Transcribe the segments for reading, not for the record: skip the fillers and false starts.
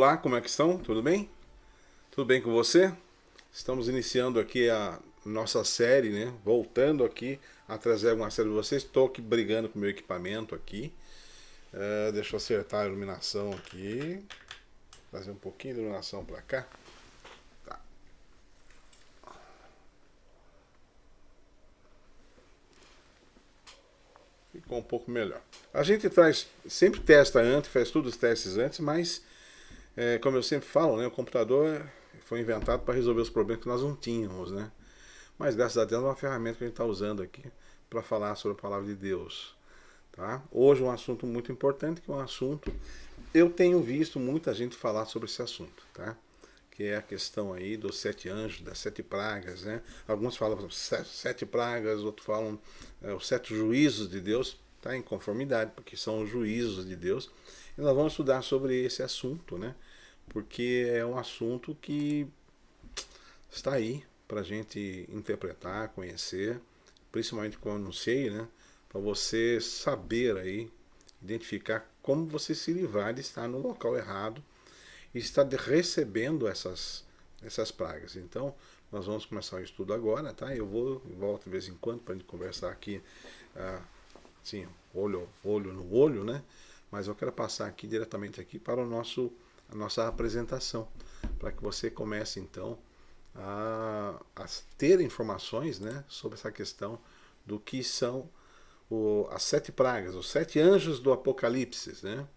Olá, como é que estão? Tudo bem? Tudo bem com você? Estamos iniciando aqui a nossa série, né? Voltando aqui a trazer alguma série de vocês. Estou aqui brigando com o meu equipamento aqui. Deixa eu acertar a iluminação aqui. Trazer um pouquinho de iluminação para cá. Tá. Ficou um pouco melhor. A gente sempre testa antes, faz todos os testes antes, mas como eu sempre falo, né, o computador foi inventado para resolver os problemas que nós não tínhamos, né? Mas graças a Deus é uma ferramenta que a gente está usando aqui para falar sobre a palavra de Deus. Tá? Hoje é um assunto muito importante, que é um assunto. Eu tenho visto muita gente falar sobre esse assunto, tá? Que é a questão aí dos 7 anjos, das 7 pragas, né? Alguns falam 7 pragas, outros falam os 7 juízos de Deus, tá? Em conformidade, porque são os juízos de Deus. E nós vamos estudar sobre esse assunto, né? Porque é um assunto que está aí para a gente interpretar, conhecer, principalmente como eu anunciei, né? Para você saber aí, identificar como você se livrar de estar no local errado e estar recebendo essas pragas. Então, nós vamos começar o estudo agora, tá? Eu volto de vez em quando para a gente conversar aqui, assim, olho no olho, né? Mas eu quero passar aqui diretamente aqui para a nossa apresentação, para que você comece então a ter informações, né, sobre essa questão do que são as 7 pragas, os 7 anjos do Apocalipse, né?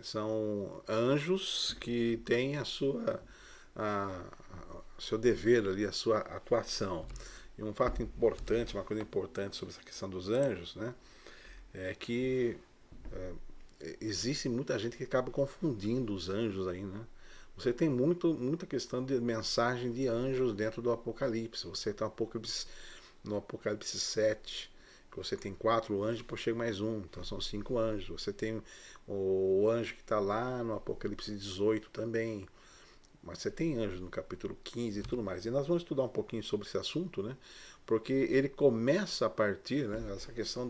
São anjos que têm seu dever ali, a sua atuação. E um fato importante, uma coisa importante sobre essa questão dos anjos, né, é que existe muita gente que acaba confundindo os anjos aí, né? Você tem muita questão de mensagem de anjos dentro do Apocalipse. Você tem no Apocalipse 7, que você tem 4 anjos, depois chega mais um, então são 5 anjos. Você tem o anjo que está lá no Apocalipse 18 também. Mas você tem anjos no capítulo 15 e tudo mais. E nós vamos estudar um pouquinho sobre esse assunto, né? Porque ele começa a partir, né, essa questão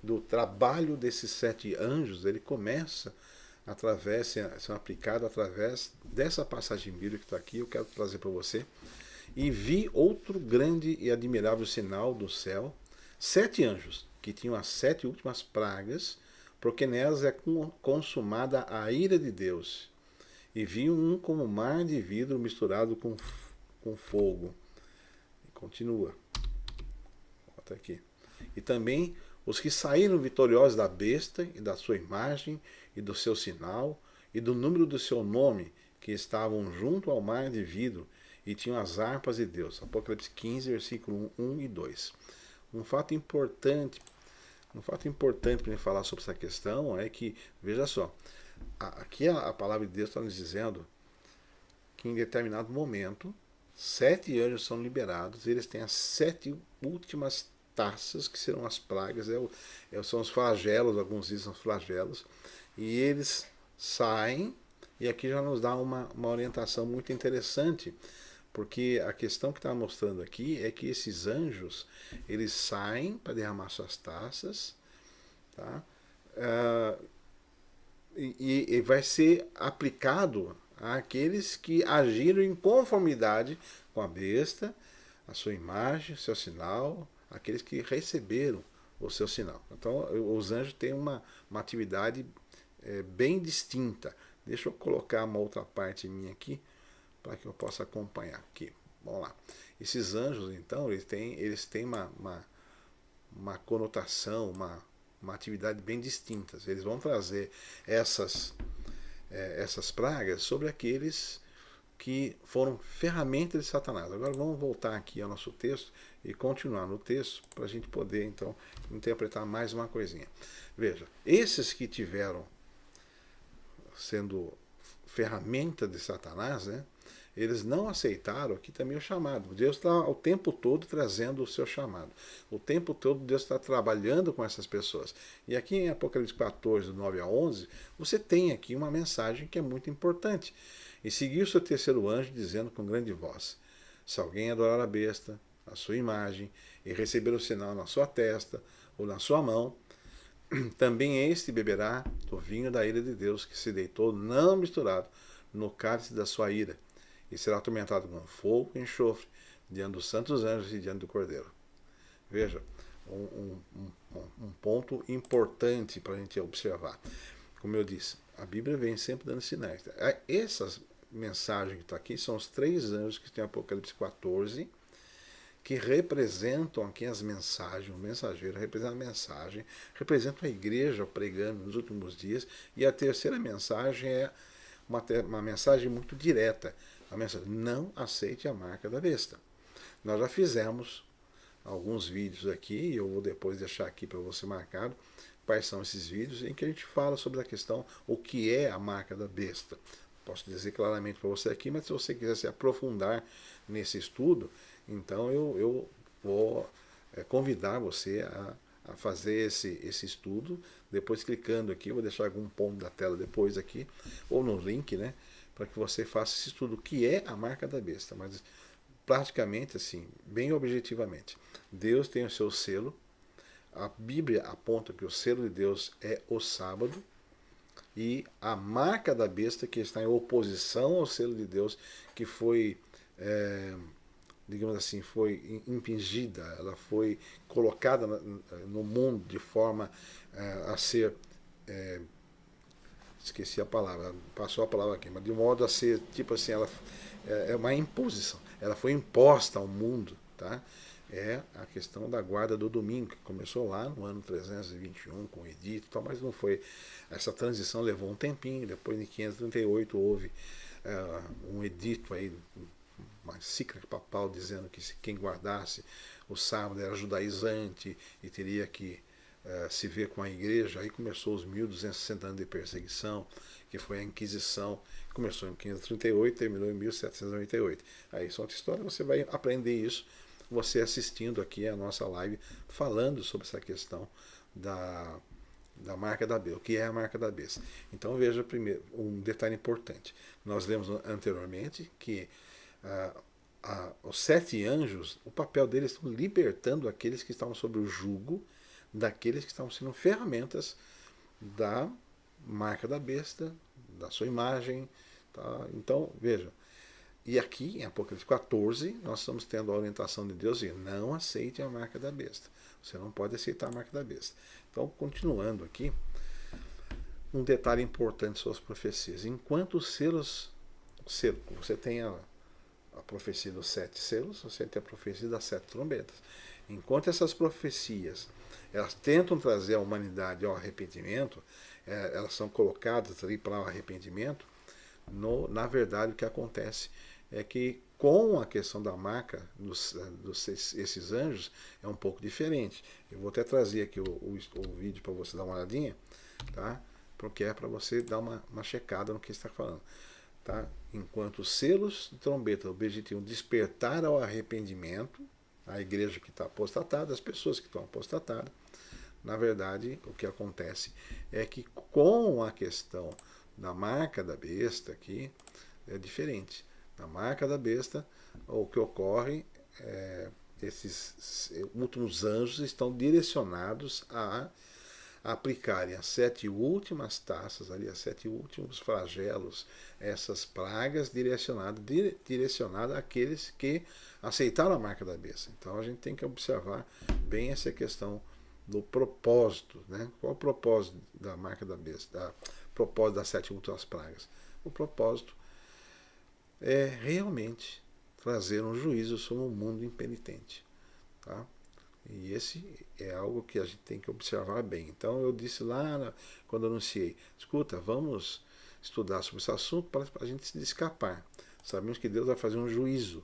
do trabalho desses 7 anjos, ele começa são aplicados através dessa passagem bíblica que está aqui, eu quero trazer para você. E vi outro grande e admirável sinal do céu, 7 anjos, que tinham as 7 últimas pragas, porque nelas é consumada a ira de Deus. E vi um como mar de vidro misturado com fogo. E continua. Volta aqui. E também os que saíram vitoriosos da besta e da sua imagem e do seu sinal e do número do seu nome, que estavam junto ao mar de vidro e tinham as harpas de Deus. Apocalipse 15, versículo 1 e 2. Um fato importante para gente falar sobre essa questão é que, veja só, aqui a palavra de Deus está nos dizendo que em determinado momento 7 anjos são liberados, eles têm as 7 últimas taças, que serão as pragas, são os flagelos, alguns dizem são os flagelos, e eles saem, e aqui já nos dá uma orientação muito interessante, porque a questão que está mostrando aqui é que esses anjos, eles saem para derramar suas taças, tá? E vai ser aplicado àqueles que agiram em conformidade com a besta, a sua imagem, seu sinal, aqueles que receberam o seu sinal. Então, os anjos têm uma atividade bem distinta. Deixa eu colocar uma outra parte minha aqui, para que eu possa acompanhar aqui. Vamos lá. Esses anjos, então, eles têm uma conotação, uma atividade bem distinta. Eles vão trazer essas pragas sobre aqueles que foram ferramentas de Satanás. Agora vamos voltar aqui ao nosso texto e continuar no texto para a gente poder então interpretar mais uma coisinha. Veja, esses que tiveram sendo ferramenta de Satanás, né, eles não aceitaram aqui também o chamado. Deus está o tempo todo trazendo o seu chamado. O tempo todo Deus está trabalhando com essas pessoas. E aqui em Apocalipse 14, 9 a 11, você tem aqui uma mensagem que é muito importante. E seguiu-se o terceiro anjo, dizendo com grande voz: se alguém adorar a besta, a sua imagem, e receber o sinal na sua testa ou na sua mão, Também este beberá do vinho da ira de Deus, que se deitou não misturado no cálice da sua ira, e será atormentado com fogo e enxofre, diante dos santos anjos e diante do Cordeiro. Veja, um ponto importante para a gente observar. Como eu disse, a Bíblia vem sempre dando sinais. Essas mensagens que estão aqui são os 3 anjos que tem Apocalipse 14, que representam aqui as mensagens, o mensageiro representa a mensagem, representa a igreja pregando nos últimos dias, e a terceira mensagem é uma mensagem muito direta. A mensagem: não aceite a marca da besta. Nós já fizemos alguns vídeos aqui, e eu vou depois deixar aqui para você marcado quais são esses vídeos, em que a gente fala sobre a questão, o que é a marca da besta. Posso dizer claramente para você aqui, mas se você quiser se aprofundar nesse estudo, então eu vou convidar você a fazer esse estudo, depois clicando aqui, vou deixar algum ponto da tela depois aqui, ou no link, né, para que você faça esse estudo, o que é a marca da besta, mas praticamente assim, bem objetivamente. Deus tem o seu selo, a Bíblia aponta que o selo de Deus é o sábado, e a marca da besta, que está em oposição ao selo de Deus, que foi, digamos assim, foi impingida, ela foi colocada no mundo de forma a ser, esqueci a palavra, passou a palavra aqui, mas de modo a ser, tipo assim, ela é uma imposição, ela foi imposta ao mundo, tá? É a questão da guarda do domingo, que começou lá no ano 321 com o edito e tal, mas não foi. Essa transição levou um tempinho, depois em 538 houve um edito aí, uma encíclica papal dizendo que quem guardasse o sábado era judaizante e teria que se ver com a igreja. Aí começou os 1260 anos de perseguição, que foi a Inquisição, começou em 538 e terminou em 1798. Aí isso é outra história, você vai aprender isso você assistindo aqui a nossa live falando sobre essa questão da marca da besta, o que é a marca da besta. Então veja primeiro um detalhe importante. Nós lemos anteriormente que os 7 anjos, o papel deles estão libertando aqueles que estavam sob o jugo daqueles que estavam sendo ferramentas da marca da besta, da sua imagem. Tá? Então veja. E aqui, em Apocalipse 14, nós estamos tendo a orientação de Deus e não aceite a marca da besta. Você não pode aceitar a marca da besta. Então, continuando aqui, um detalhe importante sobre as profecias. Enquanto os selos, você tem a profecia dos 7 selos, você tem a profecia das 7 trombetas. Enquanto essas profecias, elas tentam trazer a humanidade ao arrependimento, elas são colocadas ali para o arrependimento, na verdade o que acontece é que com a questão da marca esses anjos é um pouco diferente. Eu vou até trazer aqui o vídeo para você dar uma olhadinha, tá? Porque é para você dar uma checada no que está falando. Tá? Enquanto os selos de trombeta objetivam despertar ao arrependimento, a igreja que está apostatada, as pessoas que estão apostatadas, na verdade o que acontece é que com a questão da marca da besta aqui é diferente. Na marca da besta, o que ocorre esses últimos anjos estão direcionados a aplicarem as 7 últimas taças, ali, as 7 últimos flagelos, essas pragas direcionadas àqueles que aceitaram a marca da besta. Então a gente tem que observar bem essa questão do propósito. Né? Qual o propósito da marca da besta? O propósito das 7 últimas pragas? O propósito é realmente trazer um juízo sobre um mundo impenitente. Tá? E esse é algo que a gente tem que observar bem. Então eu disse lá, quando anunciei, escuta, vamos estudar sobre esse assunto para a gente se escapar. Sabemos que Deus vai fazer um juízo.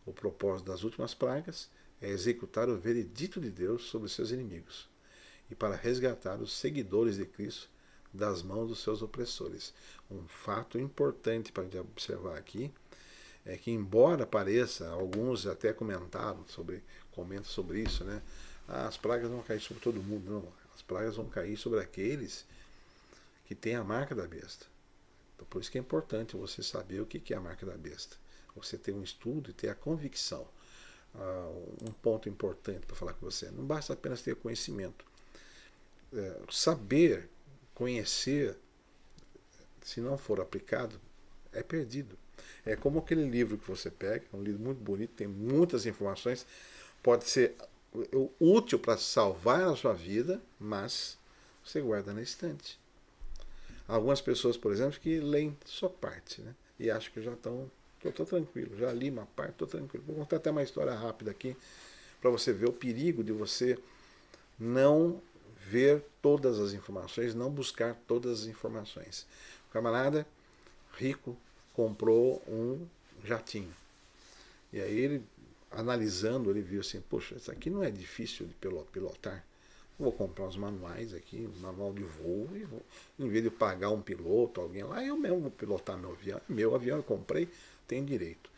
O propósito das últimas pragas é executar o veredito de Deus sobre seus inimigos e para resgatar os seguidores de Cristo das mãos dos seus opressores. Um fato importante para a gente observar aqui é que, embora pareça, alguns até comentam sobre isso, né? As pragas não vão cair sobre todo mundo, não. As pragas vão cair sobre aqueles que têm a marca da besta. Então, por isso que é importante você saber o que é a marca da besta. Você ter um estudo e ter a convicção. Um ponto importante para falar com você. Não basta apenas ter conhecimento. saber, conhecer, se não for aplicado, é perdido. É como aquele livro que você pega, é um livro muito bonito, tem muitas informações, pode ser útil para salvar a sua vida, mas você guarda na estante. Algumas pessoas, por exemplo, que leem só parte, né? E acham que já estão. Que eu estou tranquilo, já li uma parte, estou tranquilo. Vou contar até uma história rápida aqui, para você ver o perigo de você não ver todas as informações, não buscar todas as informações. O camarada rico comprou um jatinho. E aí ele, analisando, ele viu assim, poxa, isso aqui não é difícil de pilotar. Vou comprar os manuais aqui, um manual de voo, e vou, em vez de pagar um piloto, alguém lá, eu mesmo vou pilotar meu avião. Meu avião eu comprei, tem direito.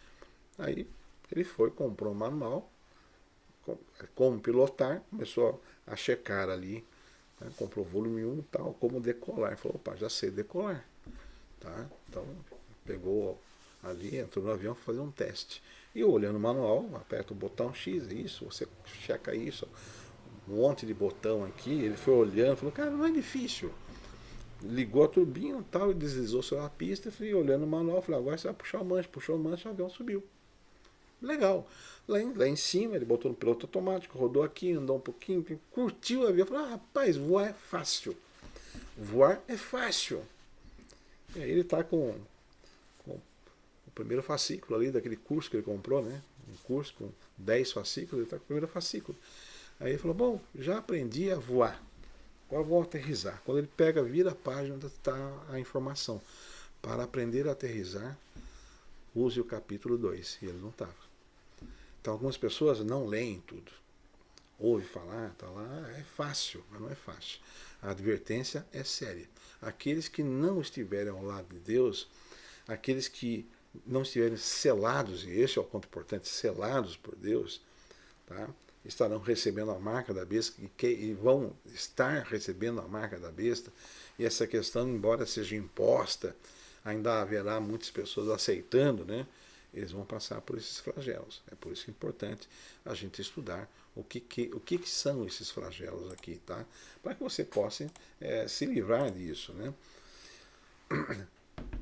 Aí ele foi, comprou um manual, como pilotar, começou a checar ali, né, comprou o volume 1 e tal, como decolar. Falou, opa, já sei decolar. Tá? Então pegou ali, entrou no avião para fazer um teste. E olhando o manual, aperta o botão X, isso, você checa isso, um monte de botão aqui, ele foi olhando, falou, cara, não é difícil. Ligou a turbina e tal, e deslizou sobre a pista, e fui olhando o manual, falei, agora você vai puxar o manche, puxou o manche, o avião subiu. Legal. Lá em cima, ele botou no piloto automático, rodou aqui, andou um pouquinho, curtiu o avião, falou, rapaz, voar é fácil. Voar é fácil. E aí ele está com o primeiro fascículo ali daquele curso que ele comprou, né? Um curso com 10 fascículos, ele está com o primeiro fascículo. Aí ele falou, bom, já aprendi a voar, agora vou aterrissar. Quando ele pega, vira a página, está a informação. Para aprender a aterrissar, use o capítulo 2. E ele não estava. Então algumas pessoas não leem tudo. Ouve falar, está lá, é fácil, mas não é fácil. A advertência é séria. Aqueles que não estiverem ao lado de Deus, aqueles que não estiverem selados, e esse é o ponto importante, selados por Deus, tá? Estarão recebendo a marca da besta e vão estar recebendo a marca da besta. E essa questão, embora seja imposta, ainda haverá muitas pessoas aceitando, né? Eles vão passar por esses flagelos. É por isso que é importante a gente estudar o que são esses flagelos aqui, tá? Para que você possa se livrar disso, né?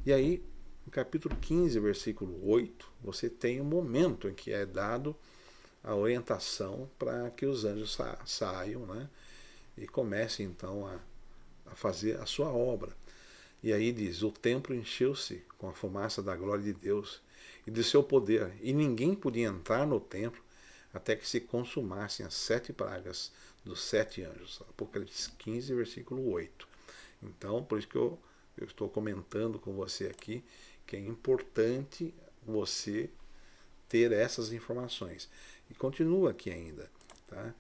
E aí, no capítulo 15, versículo 8, você tem um momento em que é dado a orientação para que os anjos saiam, né? E comecem então a fazer a sua obra. E aí diz, o templo encheu-se com a fumaça da glória de Deus e de seu poder, e ninguém podia entrar no templo até que se consumassem as 7 pragas dos 7 anjos. Apocalipse 15, versículo 8. Então, por isso que eu estou comentando com você aqui que é importante você ter essas informações. E continua aqui ainda. Tá?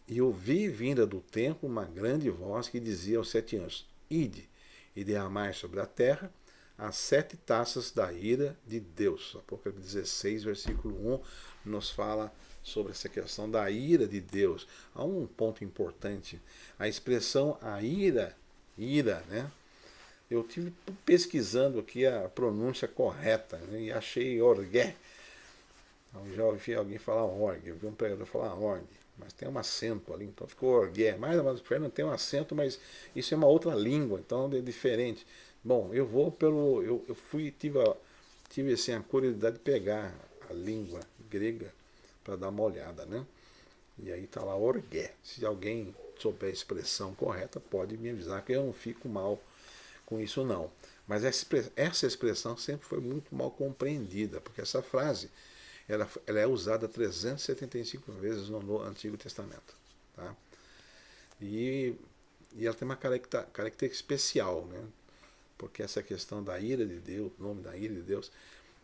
E ouvi vinda do templo uma grande voz que dizia aos 7 anjos, ide e derramai sobre a terra as 7 taças da ira de Deus. Apocalipse 16, versículo 1, nos fala sobre essa questão da ira de Deus. Há um ponto importante. A expressão a ira, né? Eu tive pesquisando aqui a pronúncia correta, né, e achei orgué. Eu já ouvi alguém falar orgue, eu vi um pregador falar orgue, mas tem um acento ali, então ficou orgué. Mais ou menos, não tem um acento, mas isso é uma outra língua, então é diferente. Bom, eu vou pelo. Eu tive assim, a curiosidade de pegar a língua grega para dar uma olhada, né? E aí está lá orgué. Se alguém souber a expressão correta, pode me avisar que eu não fico mal com isso não. Mas essa expressão sempre foi muito mal compreendida, porque essa frase ela é usada 375 vezes no Antigo Testamento. Tá? E ela tem uma característica especial, né? Porque essa questão da ira de Deus, o nome da ira de Deus,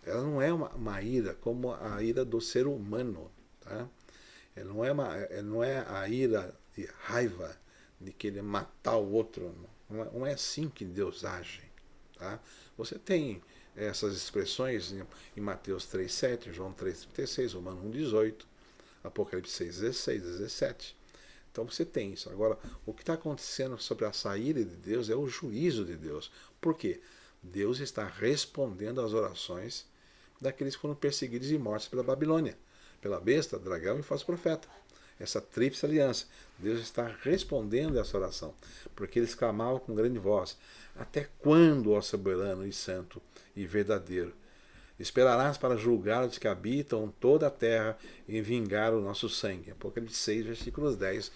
ela não é uma ira como a ira do ser humano. Tá? Ela não é a ira de raiva, de querer matar o outro. Não é assim que Deus age. Tá? Você tem essas expressões em Mateus 3,7, João 3,36, Romanos 1,18, Apocalipse 6,16, 17. Então você tem isso. Agora, o que está acontecendo sobre a saída de Deus é o juízo de Deus. Por quê? Deus está respondendo às orações daqueles que foram perseguidos e mortos pela Babilônia, pela besta, dragão e falso profeta. essa tríplice aliança. Deus está respondendo essa oração, porque eles clamavam com grande voz: até quando, ó soberano e santo e verdadeiro, esperarás para julgar os que habitam toda a terra e vingar o nosso sangue? Apocalipse 6, versículos 10,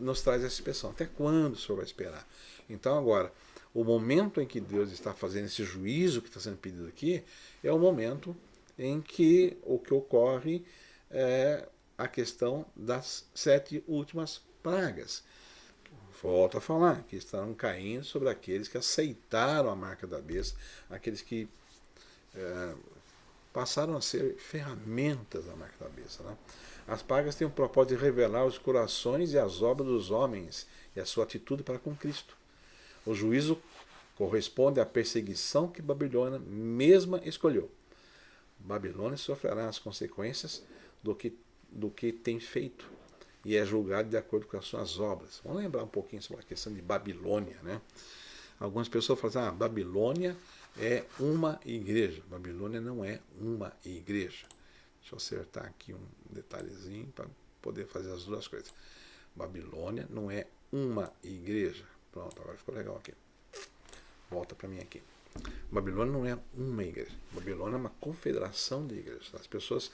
nos traz essa expressão. Até quando o Senhor vai esperar? Então agora, o momento em que Deus está fazendo esse juízo que está sendo pedido aqui, é o momento em que o que ocorre é a questão das 7 últimas pragas. Volto a falar, que estarão caindo sobre aqueles que aceitaram a marca da besta, aqueles que passaram a ser ferramentas da marca da besta. Né? As pragas têm o propósito de revelar os corações e as obras dos homens e a sua atitude para com Cristo. O juízo corresponde à perseguição que Babilônia mesma escolheu. Babilônia sofrerá as consequências do que tem feito e é julgado de acordo com as suas obras. Vamos lembrar um pouquinho sobre a questão de Babilônia. Né? Algumas pessoas falam assim, Babilônia é uma igreja. Babilônia não é uma igreja. Deixa eu acertar aqui um detalhezinho para poder fazer as duas coisas. Babilônia não é uma igreja. Pronto, agora ficou legal aqui. Volta para mim aqui. Babilônia não é uma igreja. Babilônia é uma confederação de igrejas. As pessoas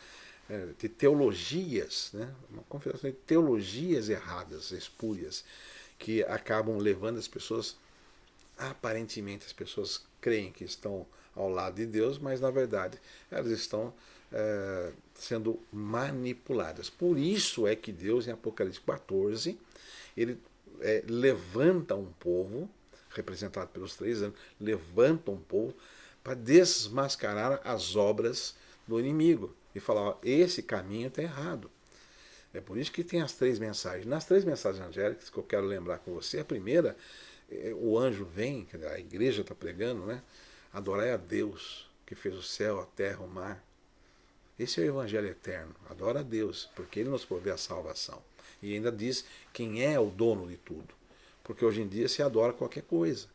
de teologias, né? Uma confederação de teologias erradas, espúrias, que acabam levando as pessoas, aparentemente as pessoas creem que estão ao lado de Deus, mas na verdade elas estão sendo manipuladas. Por isso é que Deus, em Apocalipse 14, ele levanta um povo, representado pelos 3 anos, levanta um povo para desmascarar as obras do inimigo e falar, esse caminho está errado. É por isso que tem as 3 mensagens. Nas 3 mensagens angélicas que eu quero lembrar com você, a primeira, o anjo vem, a igreja está pregando, né? Adorai a Deus, que fez o céu, a terra, o mar. Esse é o evangelho eterno. Adora a Deus, porque ele nos provê a salvação. E ainda diz quem é o dono de tudo. Porque hoje em dia se adora qualquer coisa.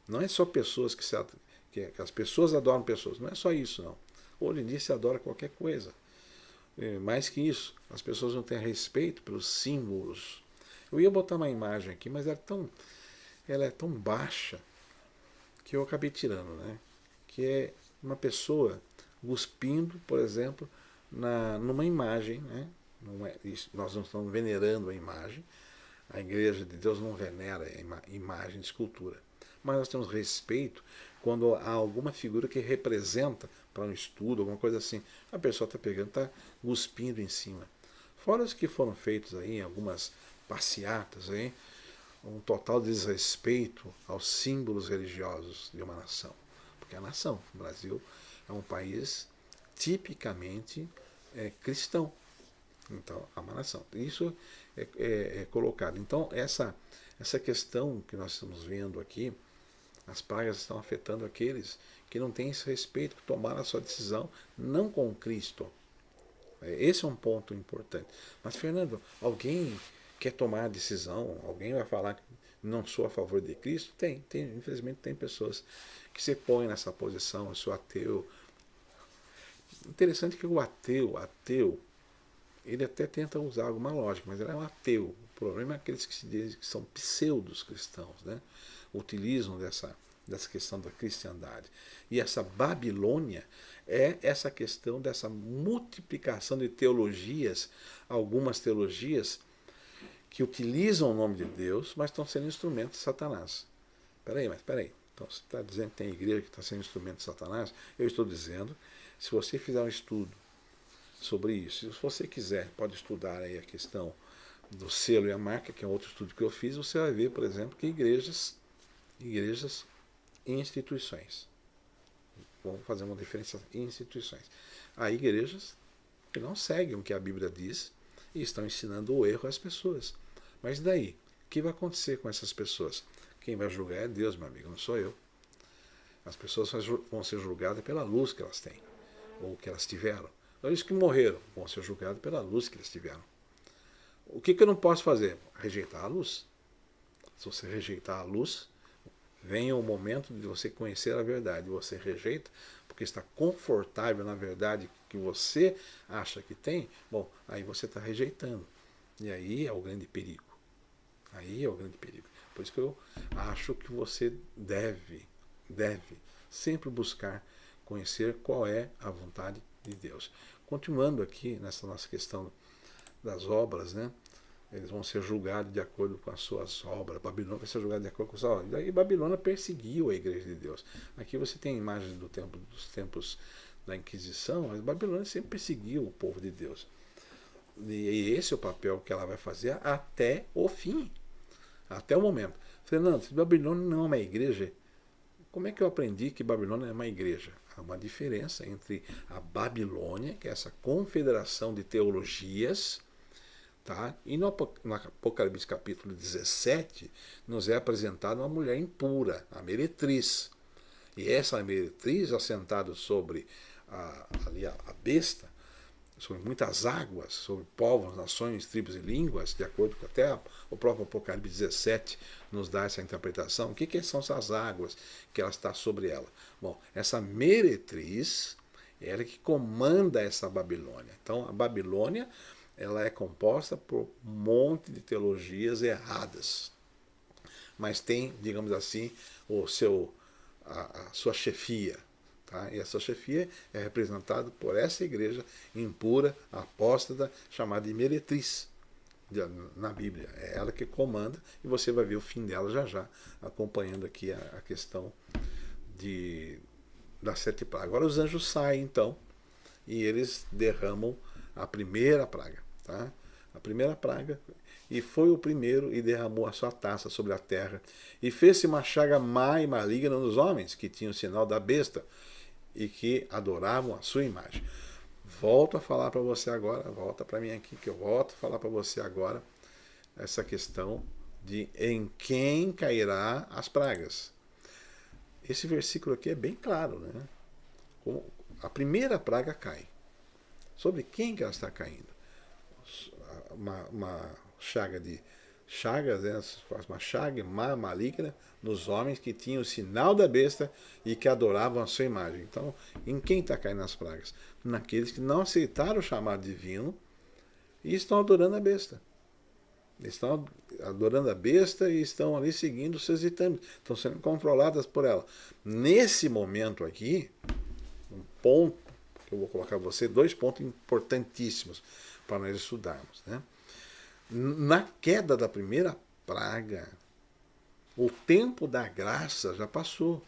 Não é só pessoas que as pessoas adoram pessoas. Não é só isso, não. Hoje em dia se adora qualquer coisa. Mais que isso, as pessoas não têm respeito pelos símbolos. Eu ia botar uma imagem aqui, mas ela é tão baixa que eu acabei tirando, né? Que é uma pessoa cuspindo, por exemplo, numa imagem, né? Não é, isso, nós não estamos venerando a imagem. A igreja de Deus não venera a imagem de escultura. Mas nós temos respeito quando há alguma figura que representa para um estudo, alguma coisa assim. A pessoa está pegando, está cuspindo em cima. Fora os que foram feitos aí, algumas passeatas aí, um total desrespeito aos símbolos religiosos de uma nação. Porque a nação, o Brasil, é um país tipicamente cristão. Então, é uma nação. Isso é colocado. Então, essa questão que nós estamos vendo aqui, as pragas estão afetando aqueles que não têm esse respeito, que tomaram a sua decisão não com Cristo. Esse é um ponto importante. Mas, Fernando, alguém quer tomar a decisão? Alguém vai falar que não sou a favor de Cristo? Infelizmente tem pessoas que se põem nessa posição. Eu sou ateu. Interessante que o ateu, ele até tenta usar alguma lógica, mas ele é um ateu. O problema é aqueles que se dizem que são pseudos cristãos, né? Utilizam dessa questão da cristandade. E essa Babilônia é essa questão dessa multiplicação de teologias, algumas teologias que utilizam o nome de Deus, mas estão sendo instrumentos de Satanás. Peraí. Então você está dizendo que tem igreja que está sendo instrumento de Satanás? Eu estou dizendo, se você fizer um estudo sobre isso, se você quiser, pode estudar aí a questão do selo e a marca, que é outro estudo que eu fiz, você vai ver, por exemplo, que igrejas e instituições. Vamos fazer uma diferença em instituições. Há igrejas que não seguem o que a Bíblia diz e estão ensinando o erro às pessoas. Mas daí? O que vai acontecer com essas pessoas? Quem vai julgar é Deus, meu amigo, não sou eu. As pessoas vão ser julgadas pela luz que elas têm, ou que elas tiveram. Os que morreram vão ser julgados pela luz que eles tiveram. O que eu não posso fazer? Rejeitar a luz. Se você rejeitar a luz, vem o momento de você conhecer a verdade. Você rejeita porque está confortável na verdade que você acha que tem. Bom, aí você está rejeitando. E aí é o grande perigo. Aí é o grande perigo. Por isso que eu acho que você deve sempre buscar conhecer qual é a vontade de Deus. Continuando aqui nessa nossa questão das obras, né? Eles vão ser julgados de acordo com as suas obras. Babilônia vai ser julgada de acordo com as suas obras. E Babilônia perseguiu a igreja de Deus. Aqui você tem imagens dos tempos da Inquisição, mas Babilônia sempre perseguiu o povo de Deus. E esse é o papel que ela vai fazer até o fim. Até o momento. Fernando, se Babilônia não é uma igreja, como é que eu aprendi que Babilônia é uma igreja? Há uma diferença entre a Babilônia, que é essa confederação de teologias, tá? E no Apocalipse capítulo 17, nos é apresentada uma mulher impura, a meretriz. E essa meretriz, assentada sobre a besta, sobre muitas águas, sobre povos, nações, tribos e línguas, de acordo com até o próprio Apocalipse 17 nos dá essa interpretação. O que são essas águas que ela está sobre ela? Bom, essa meretriz é ela que comanda essa Babilônia. Então, a Babilônia ela é composta por um monte de teologias erradas, mas tem, digamos assim, a sua chefia. Tá? E essa chefia é representada por essa igreja impura, apóstata, chamada de meretriz na Bíblia. É ela que comanda e você vai ver o fim dela já já, acompanhando aqui a questão das 7 pragas. Agora os anjos saem então e eles derramam a primeira praga. Tá? A primeira praga, e foi o primeiro e derramou a sua taça sobre a terra e fez-se uma chaga má e maligna nos homens que tinham o sinal da besta e que adoravam a sua imagem. Volto a falar para você agora, volta para mim aqui, que eu volto a falar para você agora essa questão de em quem cairá as pragas. Esse versículo aqui é bem claro, né? A primeira praga cai. Sobre quem que ela está caindo? Uma chaga de chagas, né? Uma chaga má, maligna nos homens que tinham o sinal da besta e que adoravam a sua imagem. Então, em quem está caindo as pragas? Naqueles que não aceitaram o chamado divino e estão adorando a besta. Estão adorando a besta e estão ali seguindo os seus ditames. Estão sendo controladas por ela. Nesse momento aqui, um ponto que eu vou colocar para você, 2 pontos importantíssimos para nós estudarmos. Né? Na queda da primeira praga, o tempo da graça já passou.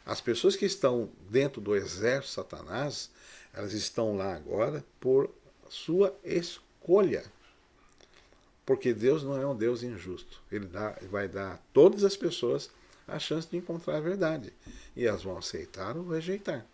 As pessoas que estão dentro do exército de Satanás, elas estão lá agora por sua escolha. Porque Deus não é um Deus injusto. Ele vai dar a todas as pessoas a chance de encontrar a verdade. E elas vão aceitar ou rejeitar.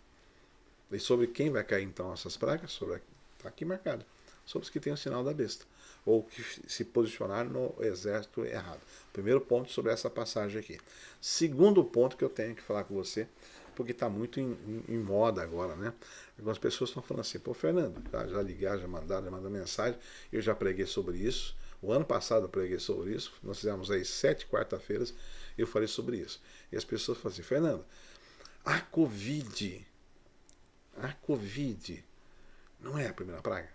E sobre quem vai cair então essas pragas? Está aqui marcado. Sobre os que têm o sinal da besta. Ou que se posicionaram no exército errado. Primeiro ponto sobre essa passagem aqui. Segundo ponto que eu tenho que falar com você, porque está muito em moda agora, né? Algumas pessoas estão falando assim, pô, Fernando, já ligaram, já mandaram mensagem, eu já preguei sobre isso. O ano passado eu preguei sobre isso, nós fizemos aí 7 quarta-feiras, eu falei sobre isso. E as pessoas falam assim, Fernando, a Covid não é a primeira praga?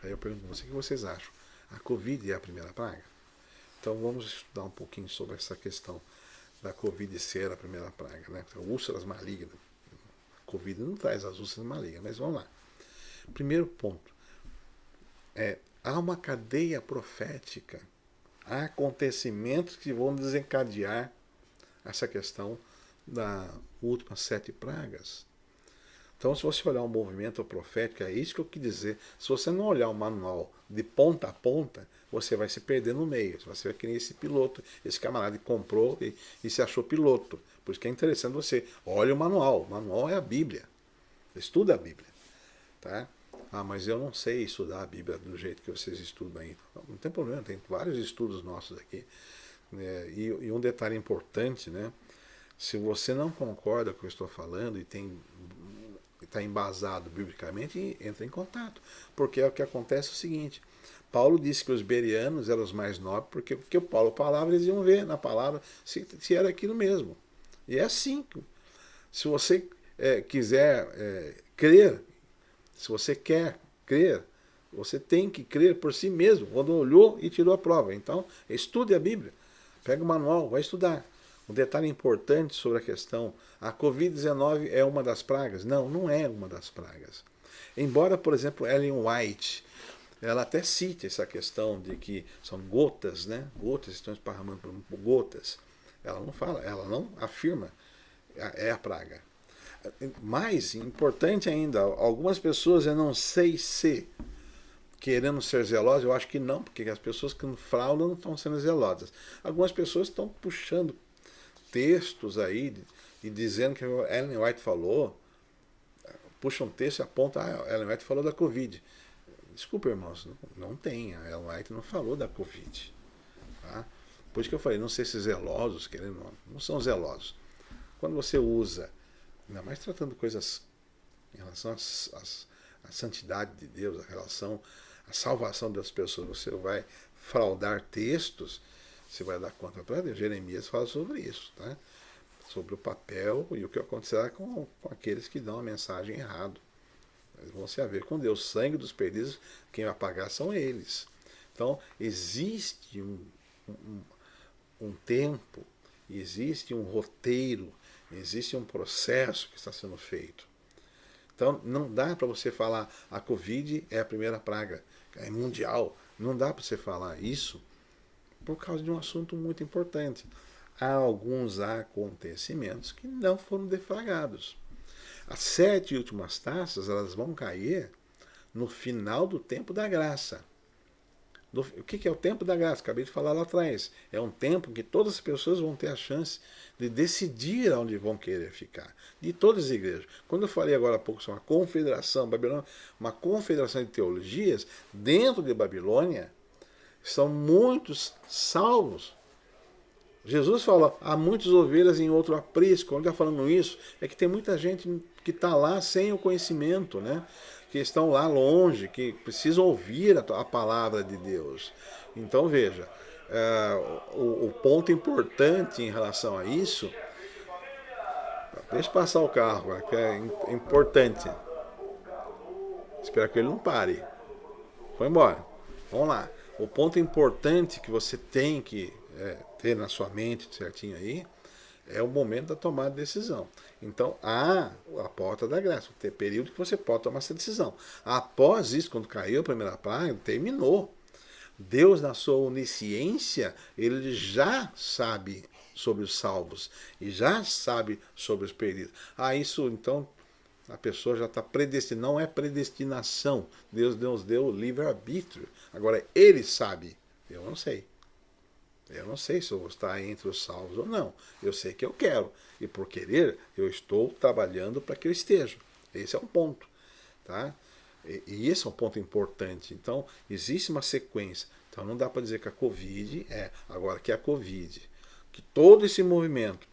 Aí eu pergunto para você, o que vocês acham? A Covid é a primeira praga? Então vamos estudar um pouquinho sobre essa questão da Covid ser a primeira praga, né? Então, úlceras malignas. A Covid não traz as úlceras malignas, mas vamos lá. Primeiro ponto. Há uma cadeia profética. Há acontecimentos que vão desencadear essa questão das últimas 7 pragas. Então, se você olhar um movimento profético, é isso que eu quis dizer. Se você não olhar o manual de ponta a ponta, você vai se perder no meio. Você vai querer esse piloto. Esse camarada que comprou e se achou piloto. Por isso que é interessante você olhe o manual. O manual é a Bíblia. Estuda a Bíblia. Tá? Ah, mas eu não sei estudar a Bíblia do jeito que vocês estudam aí. Não tem problema, tem vários estudos nossos aqui. E um detalhe importante, né? Se você não concorda com o que eu estou falando e está embasado biblicamente, entra em contato. Porque é o que acontece é o seguinte, Paulo disse que os bereanos eram os mais nobres, porque Paulo falava, eles iam ver na palavra se era aquilo mesmo. E é assim. Se você quiser crer, se você quer crer, Você tem que crer por si mesmo, quando olhou e tirou a prova. Então, estude a Bíblia. Pega o manual, vai estudar. Um detalhe importante sobre a questão, a Covid-19 é uma das pragas? Não, não é uma das pragas. Embora, por exemplo, Ellen White, ela até cite essa questão de que são gotas, né? Gotas estão esparramando por gotas. Ela não fala, ela não afirma, é a praga. Mais importante ainda, algumas pessoas, eu não sei se querendo ser zelosas, eu acho que não, porque as pessoas que fraudam não estão sendo zelosas. Algumas pessoas estão puxando textos aí e dizendo que a Ellen White falou, puxa um texto e aponta, a Ellen White falou da Covid. Desculpa, irmãos, não tem, a Ellen White não falou da Covid. Tá? Por isso que eu falei, não sei se zelosos, querendo, não são zelosos. Quando você usa, ainda mais tratando coisas em relação à santidade de Deus, a relação à salvação das pessoas, você vai fraudar textos, você vai dar conta para Deus. Jeremias fala sobre isso, tá? Sobre o papel e o que acontecerá com aqueles que dão a mensagem errada. Eles vão se haver com Deus. O sangue dos perdidos, quem vai pagar são eles. Então, existe um tempo, existe um roteiro, existe um processo que está sendo feito. Então, não dá para você falar a Covid é a primeira praga, é mundial. Não dá para você falar isso por causa de um assunto muito importante. Há alguns acontecimentos que não foram deflagrados. As 7 últimas taças, elas vão cair no final do tempo da graça. O que é o tempo da graça? Acabei de falar lá atrás. É um tempo que todas as pessoas vão ter a chance de decidir onde vão querer ficar. De todas as igrejas. Quando eu falei agora há pouco sobre uma confederação, uma confederação de teologias, dentro de Babilônia, são muitos salvos. Jesus fala, há muitas ovelhas em outro aprisco. Quando está falando isso, é que tem muita gente que está lá sem o conhecimento, né? Que estão lá longe, que precisam ouvir a palavra de Deus. Então veja, o ponto importante em relação a isso, deixa passar o carro, que é importante. Espero que ele não pare. Foi embora. Vamos lá. O ponto importante que você tem que ter na sua mente certinho aí é o momento da tomada de decisão. Então, há a porta da graça, tem período que você pode tomar essa decisão. Após isso, quando caiu a primeira praga, terminou. Deus, na sua onisciência, ele já sabe sobre os salvos e já sabe sobre os perdidos. Isso, então, a pessoa já está predestinada. Não é predestinação. Deus nos deu livre-arbítrio. Agora, ele sabe. Eu não sei. Eu não sei se eu vou estar entre os salvos ou não. Eu sei que eu quero. E por querer, eu estou trabalhando para que eu esteja. Esse é um ponto. Tá? E esse é um ponto importante. Então, existe uma sequência. Então, não dá para dizer que a Covid agora que a Covid, que todo esse movimento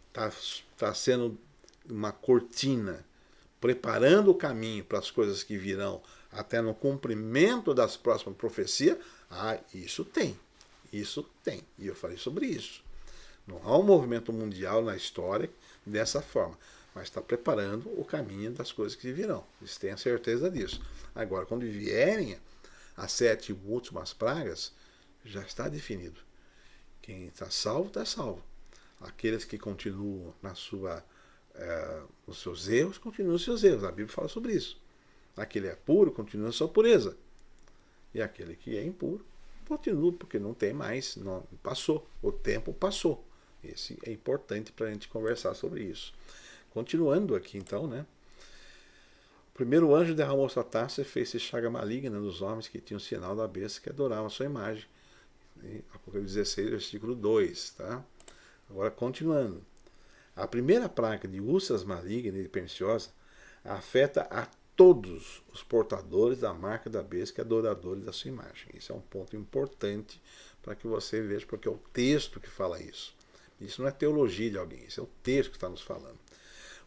está sendo uma cortina, preparando o caminho para as coisas que virão até no cumprimento das próximas profecias, isso tem. Isso tem. E eu falei sobre isso. Não há um movimento mundial na história dessa forma, mas está preparando o caminho das coisas que virão. Eles têm a certeza disso. Agora, quando vierem as 7 últimas pragas, já está definido. Quem está salvo, está salvo. Aqueles que continuam nos seus erros, continuam nos seus erros. A Bíblia fala sobre isso. Aquele é puro, continua na sua pureza. E aquele que é impuro, continua, porque não tem mais, não, passou, o tempo passou. Esse é importante para a gente conversar sobre isso. Continuando aqui então, né? O primeiro anjo derramou sua taça e fez-se chaga maligna nos homens que tinham o sinal da besta que adoravam a sua imagem. Apocalipse 16, versículo 2, tá? Agora continuando. A primeira praga de úlceras malignas e perniciosas afeta a todos os portadores da marca da besta e adoradores da sua imagem. Isso é um ponto importante para que você veja, porque é o texto que fala isso. Isso não é teologia de alguém, isso é o texto que está nos falando.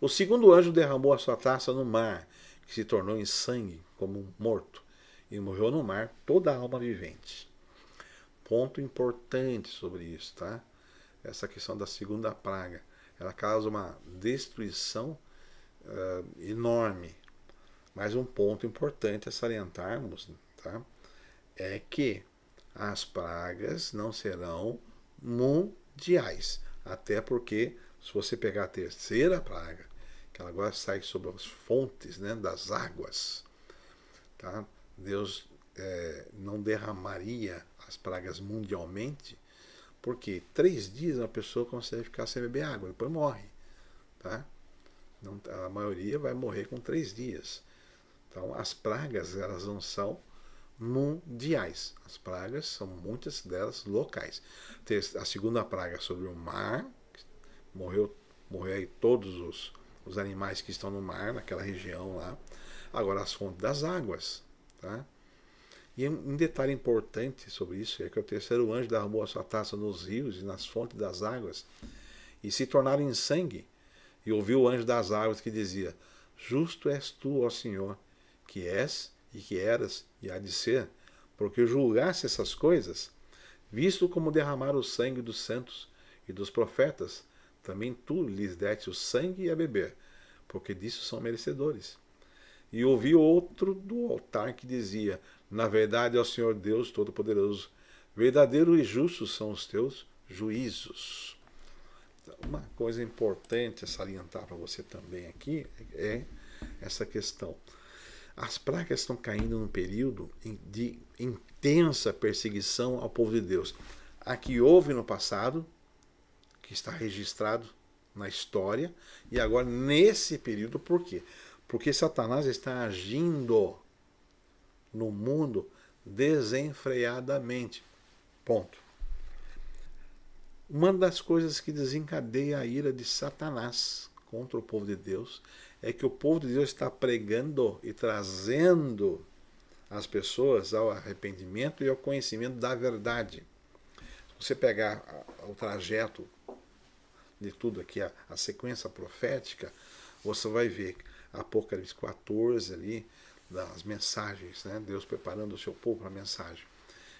O segundo anjo derramou a sua taça no mar, que se tornou em sangue como um morto, e morreu no mar toda a alma vivente. Ponto importante sobre isso, tá? Essa questão da segunda praga. Ela causa uma destruição enorme. Mas um ponto importante a salientarmos, tá? É que as pragas não serão mundiais. Até porque, se você pegar a terceira praga, que ela agora sai sobre as fontes, né, das águas, tá? Deus não derramaria as pragas mundialmente, porque 3 dias uma pessoa consegue ficar sem beber água, depois morre. Tá? Não, a maioria vai morrer com 3 dias. Então as pragas elas não são mundiais. As pragas são muitas delas locais. A segunda praga sobre o mar, morreu aí todos os animais que estão no mar, naquela região lá. Agora as fontes das águas. Tá? E um detalhe importante sobre isso é que o terceiro anjo derramou a sua taça nos rios e nas fontes das águas e se tornaram em sangue. E ouviu o anjo das águas que dizia: Justo és tu, ó Senhor, que és e que eras e há de ser, porque julgaste essas coisas, visto como derramaram o sangue dos santos e dos profetas, também tu lhes deste o sangue a beber, porque disso são merecedores. E ouvi outro do altar que dizia: Na verdade, ó Senhor Deus Todo-Poderoso, verdadeiro e justos são os teus juízos. Uma coisa importante a salientar para você também aqui é essa questão. As pragas estão caindo num período de intensa perseguição ao povo de Deus. A que houve no passado, que está registrado na história, e agora nesse período, por quê? Porque Satanás está agindo no mundo desenfreadamente. Ponto. Uma das coisas que desencadeia a ira de Satanás contra o povo de Deus é que o povo de Deus está pregando e trazendo as pessoas ao arrependimento e ao conhecimento da verdade. Se você pegar o trajeto de tudo aqui, a sequência profética, você vai ver Apocalipse 14 ali, das mensagens, né? Deus preparando o seu povo para a mensagem.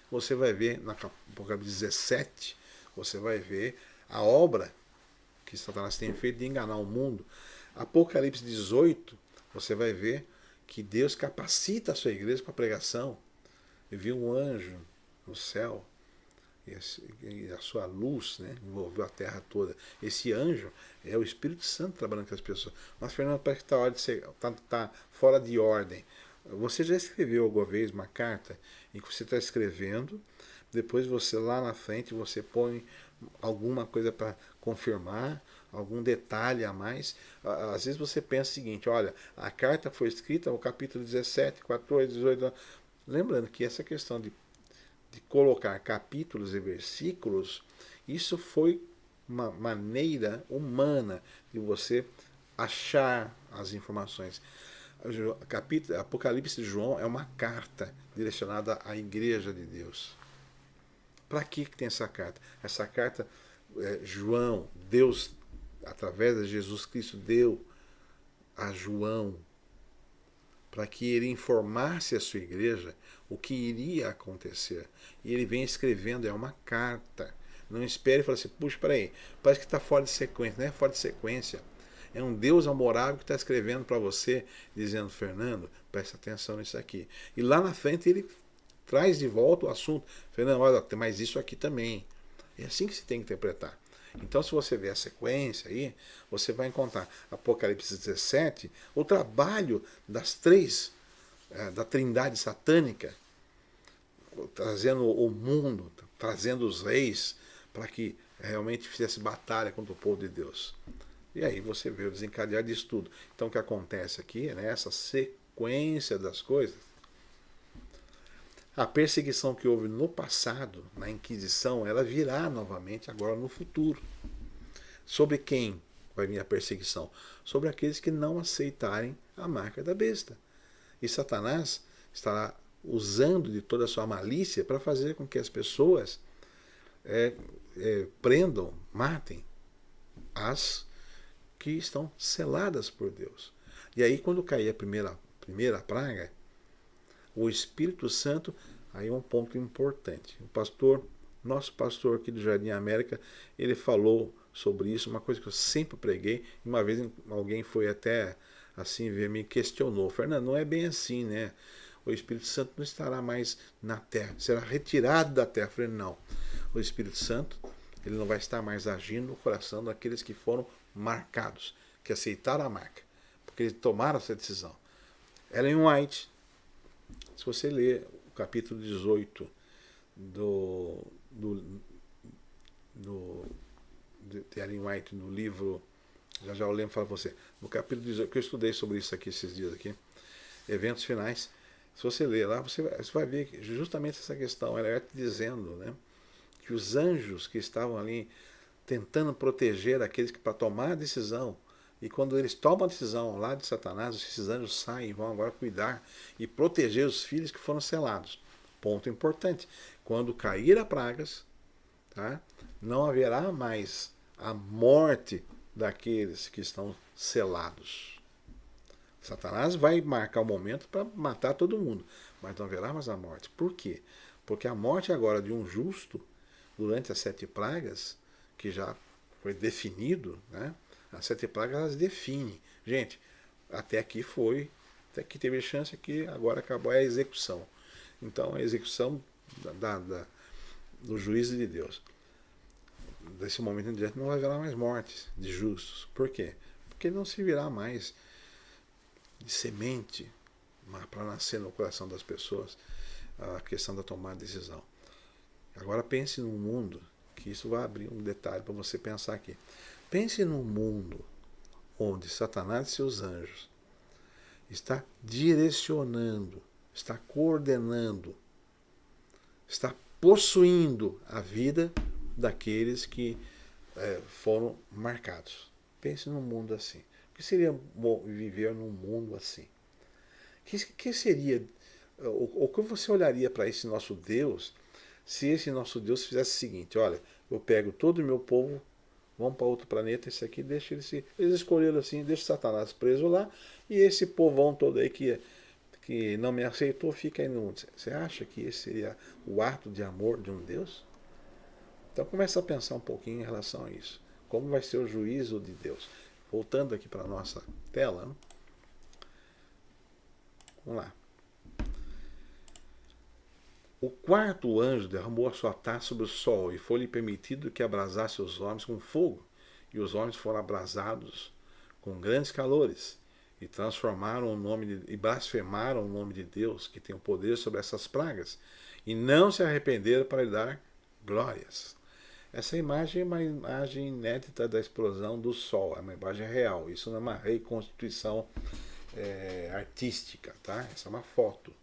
Você vai ver na Apocalipse 17, você vai ver a obra que Satanás tem feito de enganar o mundo. Apocalipse 18, você vai ver que Deus capacita a sua igreja para a pregação. E viu um anjo no céu, e a sua luz, né, envolveu a terra toda. Esse anjo é o Espírito Santo trabalhando com as pessoas. Mas, Fernando, parece que está fora de ordem. Você já escreveu alguma vez uma carta em que você está escrevendo, depois você lá na frente você põe alguma coisa para confirmar, algum detalhe a mais. Às vezes você pensa o seguinte: olha, a carta foi escrita no capítulo 17, 14, 18. Lembrando que essa questão de colocar capítulos e versículos, isso foi uma maneira humana de você achar as informações. Apocalipse de João é uma carta direcionada à igreja de Deus. Para que tem essa carta? Essa carta, João, Deus, através de Jesus Cristo, deu a João para que ele informasse a sua igreja o que iria acontecer. E ele vem escrevendo, é uma carta. Não espere e fale assim: puxa, peraí, parece que está fora de sequência. Não é fora de sequência. É um Deus amorável que está escrevendo para você, dizendo: Fernando, presta atenção nisso aqui. E lá na frente ele traz de volta o assunto: Fernando, olha, tem mais isso aqui também. É assim que se tem que interpretar. Então, se você ver a sequência aí, você vai encontrar Apocalipse 17, o trabalho das três, da trindade satânica, trazendo o mundo, trazendo os reis, para que realmente fizesse batalha contra o povo de Deus. E aí você vê o desencadear disso tudo. Então o que acontece aqui, né, essa sequência das coisas, a perseguição que houve no passado, na Inquisição, ela virá novamente agora no futuro. Sobre quem vai vir a perseguição? Sobre aqueles que não aceitarem a marca da besta. E Satanás estará usando de toda a sua malícia para fazer com que as pessoas prendam, matem as que estão seladas por Deus. E aí, quando cair a primeira praga, o Espírito Santo, aí é um ponto importante. Nosso pastor aqui do Jardim América, ele falou sobre isso, uma coisa que eu sempre preguei. Uma vez alguém foi até assim me questionou: Fernando, não é bem assim, né? O Espírito Santo não estará mais na terra, será retirado da terra. Eu falei: não, o Espírito Santo, ele não vai estar mais agindo no coração daqueles que foram marcados, que aceitaram a marca, porque eles tomaram essa decisão. Ellen White, se você ler o capítulo 18 de Ellen White no livro, já eu lembro falar para você, no capítulo 18, que eu estudei sobre isso aqui esses dias aqui, eventos finais, se você ler lá, você vai ver que justamente essa questão, ela é dizendo, né, que os anjos que estavam ali tentando proteger aqueles que para tomar a decisão, e quando eles tomam a decisão lá de Satanás, esses anjos saem e vão agora cuidar e proteger os filhos que foram selados. Ponto importante. Quando cair a pragas, tá, não haverá mais a morte daqueles que estão selados. Satanás vai marcar o momento para matar todo mundo, mas não haverá mais a morte. Por quê? Porque a morte agora de um justo, durante as 7 pragas, que já foi definido, né? As 7 pragas elas definem. Gente, até aqui teve chance, que agora acabou a execução. Então a execução do juízo de Deus. Desse momento em diante não haverá mais mortes de justos. Por quê? Porque não se virá mais de semente para nascer no coração das pessoas a questão da tomada de decisão. Agora pense num mundo, que isso vai abrir um detalhe para você pensar aqui. Pense num mundo onde Satanás e seus anjos está direcionando, está coordenando, está possuindo a vida daqueles que foram marcados. Pense num mundo assim. O que seria viver num mundo assim? Que seria, o que você olharia para esse nosso Deus, se esse nosso Deus fizesse o seguinte: olha, eu pego todo o meu povo, vamos para outro planeta, esse aqui, deixa eles escolheram assim, deixa Satanás preso lá, e esse povão todo aí que não me aceitou fica aí no mundo. Você acha que esse seria o ato de amor de um Deus? Então começa a pensar um pouquinho em relação a isso. Como vai ser o juízo de Deus? Voltando aqui para a nossa tela. Vamos lá. O 4º anjo derramou a sua taça sobre o sol, e foi-lhe permitido que abrasasse os homens com fogo. E os homens foram abrasados com grandes calores, e transformaram o nome e blasfemaram o nome de Deus, que tem o poder sobre essas pragas, e não se arrependeram para lhe dar glórias. Essa imagem é uma imagem inédita da explosão do Sol, é uma imagem real. Isso não é uma reconstituição artística, tá? Essa é uma foto.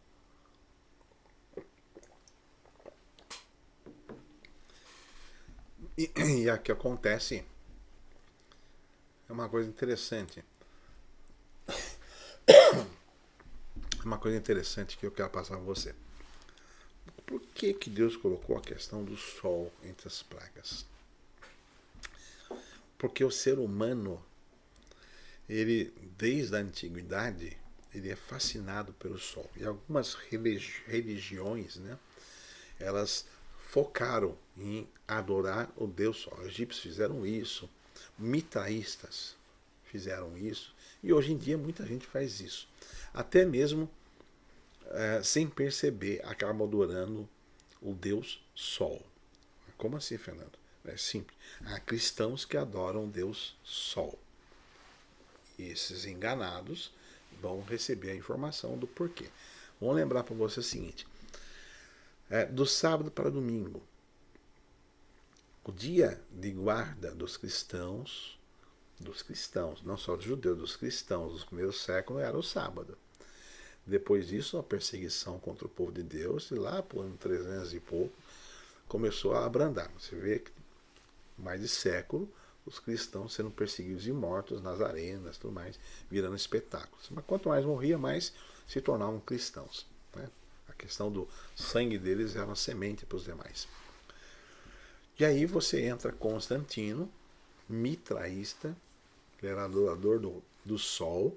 E aqui acontece uma coisa interessante. Uma coisa interessante que eu quero passar para você. Por que Deus colocou a questão do sol entre as pragas? Porque o ser humano, ele, desde a antiguidade, ele é fascinado pelo sol. E algumas religiões, né, elas focaram em adorar o Deus Sol. Os egípcios fizeram isso, mitraístas fizeram isso, e hoje em dia muita gente faz isso. Até mesmo sem perceber, acabam adorando o Deus Sol. Como assim, Fernando? É simples. Há cristãos que adoram o Deus Sol. E esses enganados vão receber a informação do porquê. Vamos lembrar para você o seguinte: do sábado para domingo, o dia de guarda dos cristãos, não só dos judeus, dos cristãos dos primeiros séculos, era o sábado. Depois disso, a perseguição contra o povo de Deus, e lá por ano 300 e pouco, começou a abrandar. Você vê que mais de século, os cristãos sendo perseguidos e mortos nas arenas, tudo mais, virando espetáculos. Mas quanto mais morria, mais se tornavam cristãos, né? A questão do sangue deles era uma semente para os demais. E aí você entra Constantino, mitraísta, que era adorador do sol,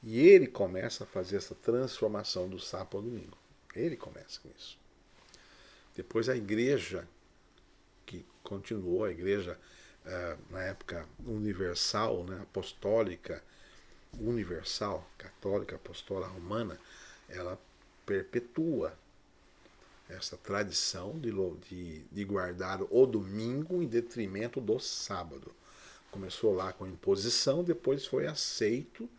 e ele começa a fazer essa transformação do sábado ao domingo. Ele começa com isso. Depois a igreja, que continuou, a igreja na época universal, né, apostólica, universal, católica, apostólica romana, ela perpetua essa tradição de guardar o domingo em detrimento do sábado. Começou lá com imposição, depois foi aceito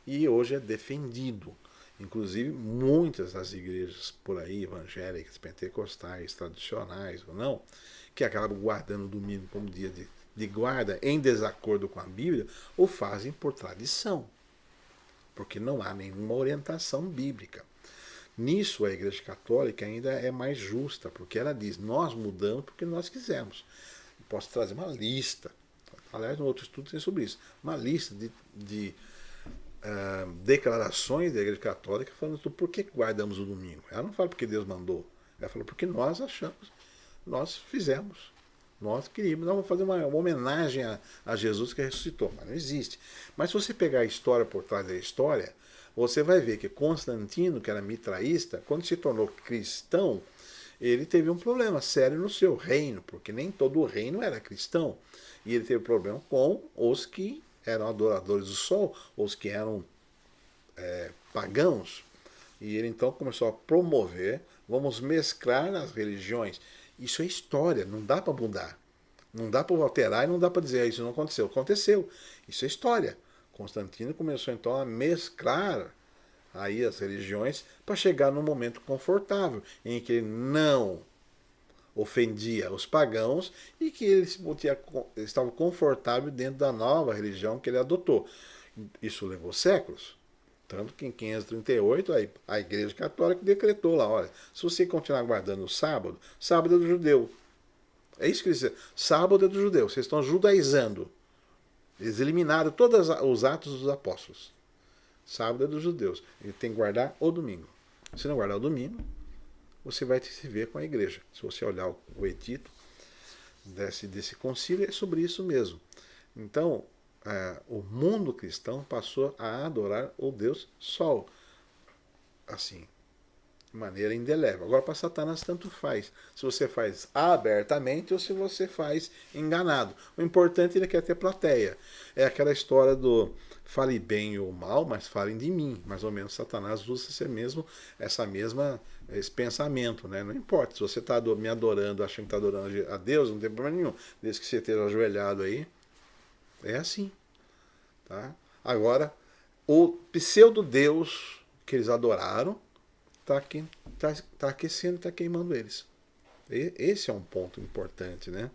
e hoje é defendido. Inclusive, muitas das igrejas por aí, evangélicas, pentecostais, tradicionais ou não, que acabam guardando o domingo como dia de guarda em desacordo com a Bíblia, o fazem por tradição, porque não há nenhuma orientação bíblica. Nisso, a Igreja Católica ainda é mais justa, porque ela diz: nós mudamos porque nós quisemos. Posso trazer uma lista, aliás, no outro estudo tem sobre isso, uma lista de declarações da Igreja Católica falando sobre por que guardamos o domingo. Ela não fala porque Deus mandou, ela fala porque nós achamos, nós fizemos, nós queríamos, nós vamos fazer uma homenagem a Jesus que ressuscitou, mas não existe. Mas se você pegar a história por trás da história, você vai ver que Constantino, que era mitraísta, quando se tornou cristão, ele teve um problema sério no seu reino, porque nem todo o reino era cristão. E ele teve problema com os que eram adoradores do sol, os que eram pagãos. E ele então começou a promover, vamos mesclar as religiões. Isso é história, não dá para mudar. Não dá para alterar e não dá para dizer isso não aconteceu. Aconteceu. Isso é história. Constantino começou então a mesclar aí as religiões para chegar num momento confortável em que ele não ofendia os pagãos e que ele estava confortável dentro da nova religião que ele adotou. Isso levou séculos. Tanto que em 538 a Igreja Católica decretou lá: olha, se você continuar guardando o sábado, sábado é do judeu. É isso que eles dizem: sábado é do judeu, vocês estão judaizando. Eles eliminaram todos os atos dos apóstolos. Sábado é dos judeus. Ele tem que guardar o domingo. Se não guardar o domingo, você vai se ver com a igreja. Se você olhar o edito desse concílio, é sobre isso mesmo. Então, o mundo cristão passou a adorar o Deus Sol. Assim, de maneira indelével. Agora, para Satanás, tanto faz. Se você faz abertamente ou se você faz enganado. O importante é que ele quer ter plateia. É aquela história do fale bem ou mal, mas falem de mim. Mais ou menos, Satanás usa esse pensamento. Né? Não importa, se você está me adorando, achando que está adorando a Deus, não tem problema nenhum. Desde que você esteja ajoelhado aí, é assim. Tá? Agora, o pseudo-Deus que eles adoraram está aquecendo, está queimando eles. Esse é um ponto importante, né?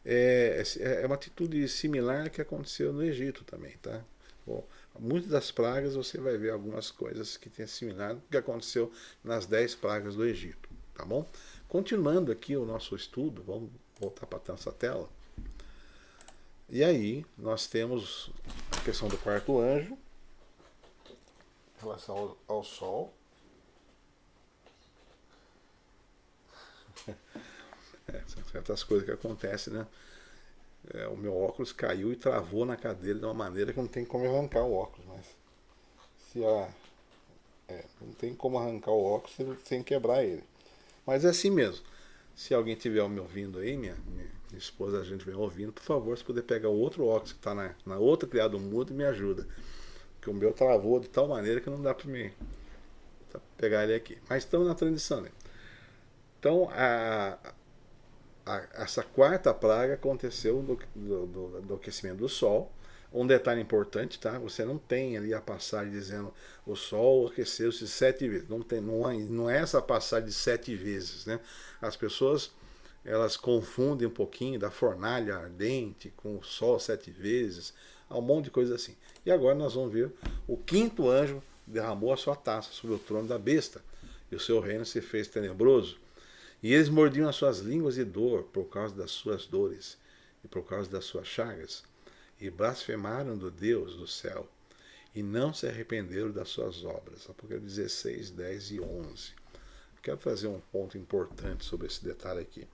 É uma atitude similar que aconteceu no Egito também, tá? Bom, muitas das pragas você vai ver algumas coisas que tem similar do que aconteceu nas 10 pragas do Egito, tá bom? Continuando aqui o nosso estudo, vamos voltar para a nossa tela. E aí nós temos a questão do quarto anjo em relação ao Sol. Certas coisas que acontecem, né? O meu óculos caiu e travou na cadeira de uma maneira que não tem como arrancar o óculos, mas não tem como arrancar o óculos sem quebrar ele. Mas é assim mesmo. Se alguém estiver me ouvindo aí, minha esposa, a gente estiver ouvindo, por favor, se puder pegar o outro óculos que está na outra criado mudo, me ajuda. Porque o meu travou de tal maneira que não dá para mim pegar ele aqui. Mas estamos na transição, né? Então, essa quarta praga aconteceu do aquecimento do Sol. Um detalhe importante, tá? Você não tem ali a passagem dizendo o Sol aqueceu-se 7 vezes. Não é essa passagem de 7 vezes, né? As pessoas elas confundem um pouquinho da fornalha ardente com o Sol 7 vezes. Há um monte de coisa assim. E agora nós vamos ver o quinto anjo derramou a sua taça sobre o trono da besta e o seu reino se fez tenebroso. E eles mordiam as suas línguas de dor por causa das suas dores e por causa das suas chagas, e blasfemaram do Deus do céu, e não se arrependeram das suas obras. Apocalipse 16, 10 e 11. Quero trazer um ponto importante sobre esse detalhe aqui.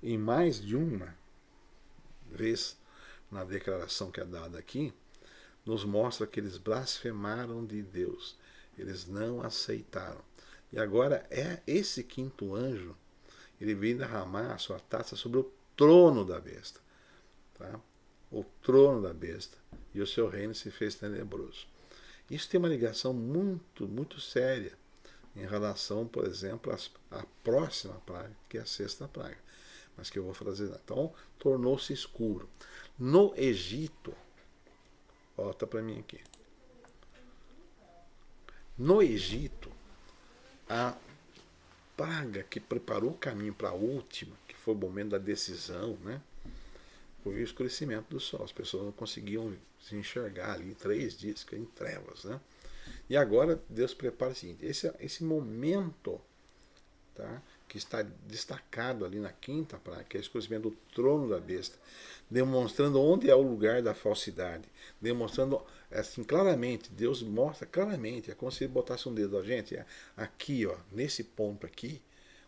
Em mais de uma vez, na declaração que é dada aqui, nos mostra que eles blasfemaram de Deus, eles não aceitaram. E agora é esse quinto anjo, ele veio derramar a sua taça sobre o trono da besta. Tá? O trono da besta. E o seu reino se fez tenebroso. Isso tem uma ligação muito, muito séria em relação, por exemplo, à próxima praga, que é a sexta praga. Mas que eu vou fazer. Então, tornou-se escuro. No Egito, volta para mim aqui. No Egito, a praga que preparou o caminho para a última, que foi o momento da decisão, né? Foi o escurecimento do sol. As pessoas não conseguiam se enxergar ali em 3 dias, em trevas, né? E agora Deus prepara o seguinte: esse momento, tá, que está destacado ali na quinta praga, que é o escurecimento do trono da besta, demonstrando onde é o lugar da falsidade, demonstrando assim claramente, Deus mostra claramente, é como se ele botasse um dedo, gente, aqui, ó, nesse ponto aqui,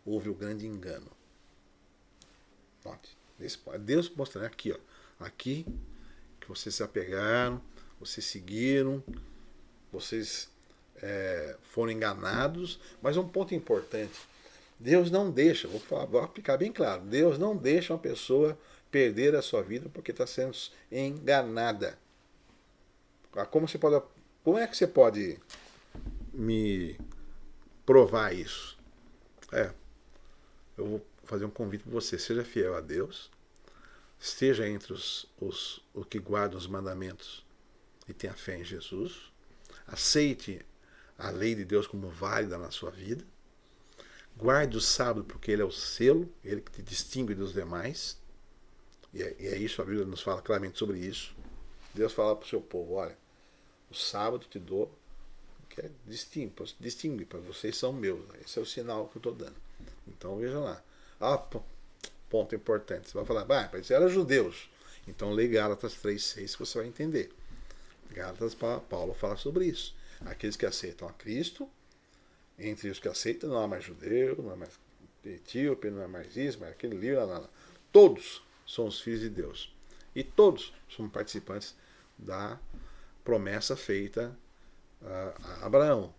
houve o grande engano. Note, Deus mostrando aqui, ó, aqui que vocês se apegaram, vocês seguiram, vocês foram enganados, mas um ponto importante, Deus não deixa, vou aplicar bem claro, Deus não deixa uma pessoa perder a sua vida porque está sendo enganada. Como é que você pode me provar isso? Eu vou fazer um convite para você, seja fiel a Deus, esteja entre os que guardam os mandamentos e tenha fé em Jesus, aceite a lei de Deus como válida na sua vida, guarde o sábado porque ele é o selo, ele que te distingue dos demais, e é isso, a Bíblia nos fala claramente sobre isso. Deus fala para o seu povo: olha, o sábado te dou, que é distingue, para vocês são meus, esse é o sinal que eu estou dando. Então veja lá, ponto importante, você vai falar, mas eram judeus, então lê Gálatas 3,6 que você vai entender. Gálatas, Paulo fala sobre isso, aqueles que aceitam a Cristo, entre os que aceitam não há mais judeu, não há mais etíope, não há mais isso, mais aquele livro, todos são os filhos de Deus. E todos são participantes da promessa feita a Abraão.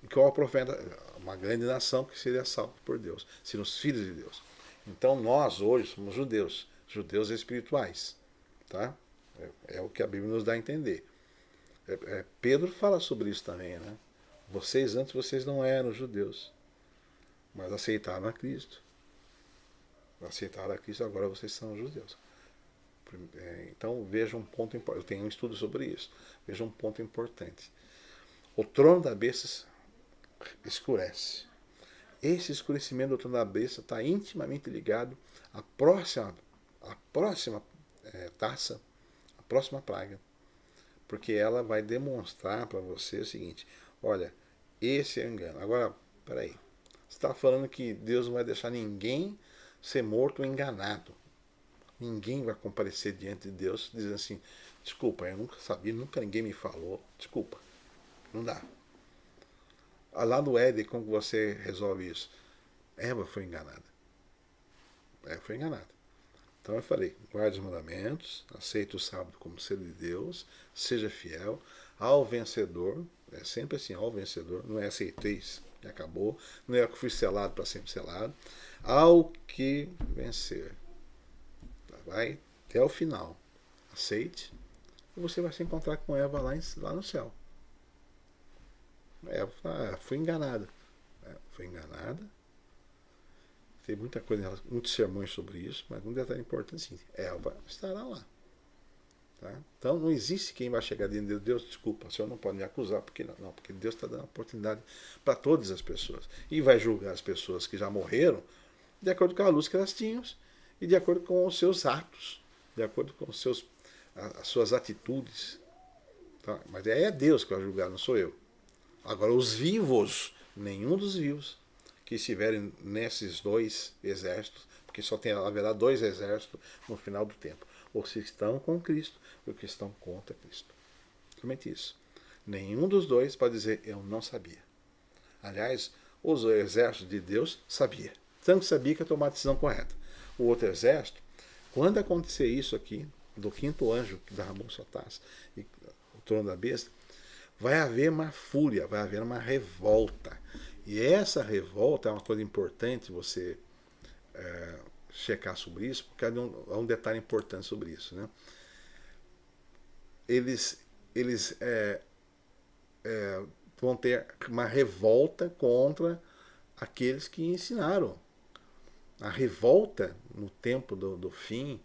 Que o profeta, uma grande nação que seria salva por Deus, seriam os filhos de Deus. Então nós hoje somos judeus espirituais. Tá? É o que a Bíblia nos dá a entender. Pedro fala sobre isso também, né? Antes vocês não eram judeus, mas aceitaram a Cristo. Aceitaram a Cristo, agora vocês são judeus. Então veja um ponto importante. Eu tenho um estudo sobre isso. Veja um ponto importante. O trono da besta escurece. Esse escurecimento do trono da besta está intimamente ligado à próxima taça, à próxima praga. Porque ela vai demonstrar para você o seguinte: olha, esse é o engano. Agora, peraí. Você está falando que Deus não vai deixar ninguém ser morto ou enganado. Ninguém vai comparecer diante de Deus dizendo assim: desculpa, eu nunca sabia, nunca ninguém me falou. Desculpa, não dá. Lá no Éden, como você resolve isso? Eva foi enganada. Foi enganada. Então eu falei: guarde os mandamentos, aceite o sábado como ser de Deus, seja fiel ao vencedor. É sempre assim, ao vencedor. Não é aceiteis e acabou. Não é que fui selado para sempre selado. Ao que vencer. Vai até o final. Aceite. E você vai se encontrar com Eva lá no céu. Eva fui enganada. Foi enganada. Tem muita coisa, muitos sermões sobre isso, mas um detalhe importante sim, Eva estará lá. Tá? Então não existe quem vai chegar dentro de Deus, desculpa, o senhor não pode me acusar, porque não, porque Deus está dando oportunidade para todas as pessoas. E vai julgar as pessoas que já morreram de acordo com a luz que elas tinham e de acordo com os seus atos, de acordo com as suas atitudes. Tá? Mas é Deus que vai julgar, não sou eu. Agora os vivos, nenhum dos vivos que estiverem nesses dois exércitos, porque só haverá dois exércitos no final do tempo. Os que estão com Cristo e os que estão contra Cristo. Somente isso. Nenhum dos dois pode dizer, eu não sabia. Aliás, os exércitos de Deus sabia. Tanto sabia que ia tomar a decisão correta. O outro exército, quando acontecer isso aqui, do quinto anjo que derramou sua taça, e o trono da besta, vai haver uma fúria, vai haver uma revolta. E essa revolta é uma coisa importante você checar sobre isso, porque há um detalhe importante sobre isso. Né? Eles vão ter uma revolta contra aqueles que ensinaram. A revolta no tempo do fim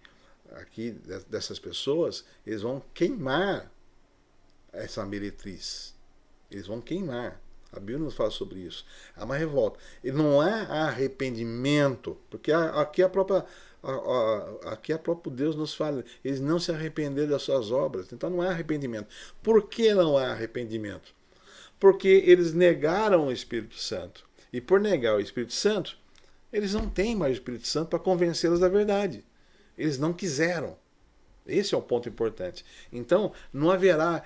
aqui dessas pessoas, eles vão queimar essa meretriz. Eles vão queimar. A Bíblia nos fala sobre isso. Há uma revolta. E não há arrependimento, porque aqui a própria Deus nos fala, eles não se arrependeram das suas obras, então não há arrependimento. Por que não há arrependimento? Porque eles negaram o Espírito Santo. E por negar o Espírito Santo, eles não têm mais o Espírito Santo para convencê-los da verdade. Eles não quiseram. Esse é o ponto importante. Então, não haverá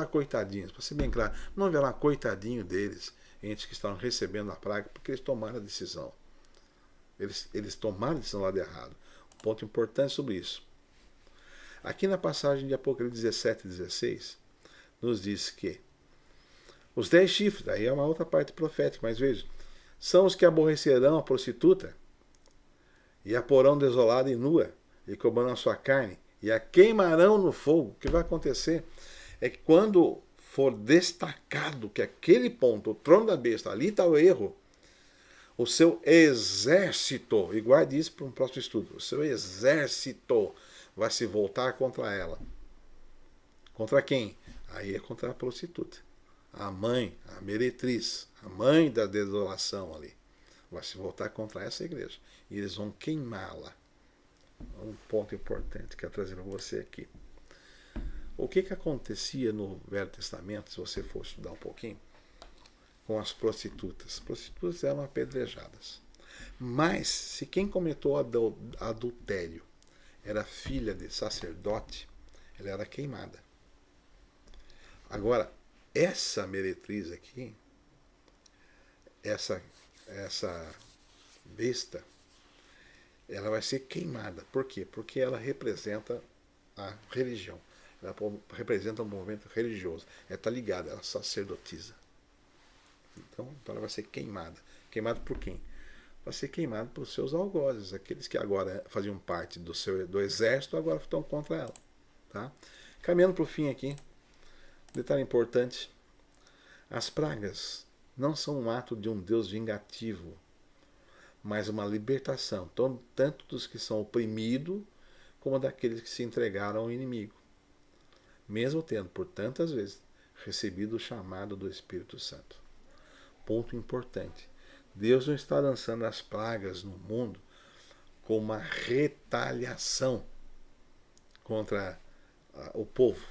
coitadinhos, para ser bem claro, não haverá coitadinho deles, entre os que estão recebendo a praga, porque eles tomaram a decisão. Eles tomaram a decisão lá de errado. Um ponto importante sobre isso. Aqui na passagem de Apocalipse 17 e 16, nos diz que os 10 chifres, aí é uma outra parte profética, mas veja, são os que aborrecerão a prostituta e a porão desolada e nua, e comerão a sua carne, e a queimarão no fogo. O que vai acontecer é que quando for destacado que aquele ponto, o trono da besta, ali está o erro, o seu exército, e guarde isso para um próximo estudo, o seu exército vai se voltar contra ela. Contra quem? Aí é contra a prostituta. A mãe, a meretriz, a mãe da desolação ali, vai se voltar contra essa igreja. E eles vão queimá-la. Um ponto importante que eu quero trazer para você aqui. O que acontecia no Velho Testamento, se você for estudar um pouquinho, com as prostitutas? As prostitutas eram apedrejadas. Mas, se quem cometeu adultério era filha de sacerdote, ela era queimada. Agora, essa meretriz aqui, essa besta, ela vai ser queimada. Por quê? Porque ela representa a religião. Ela representa um movimento religioso. Ela está ligada, ela sacerdotisa. Então ela vai ser queimada. Queimada por quem? Vai ser queimada por seus algozes. Aqueles que agora faziam parte do exército, agora estão contra ela. Tá? Caminhando para o fim aqui, detalhe importante. As pragas não são um ato de um Deus vingativo, mas uma libertação, tanto dos que são oprimidos, como daqueles que se entregaram ao inimigo, mesmo tendo, por tantas vezes, recebido o chamado do Espírito Santo. Ponto importante. Deus não está lançando as pragas no mundo como uma retaliação contra o povo,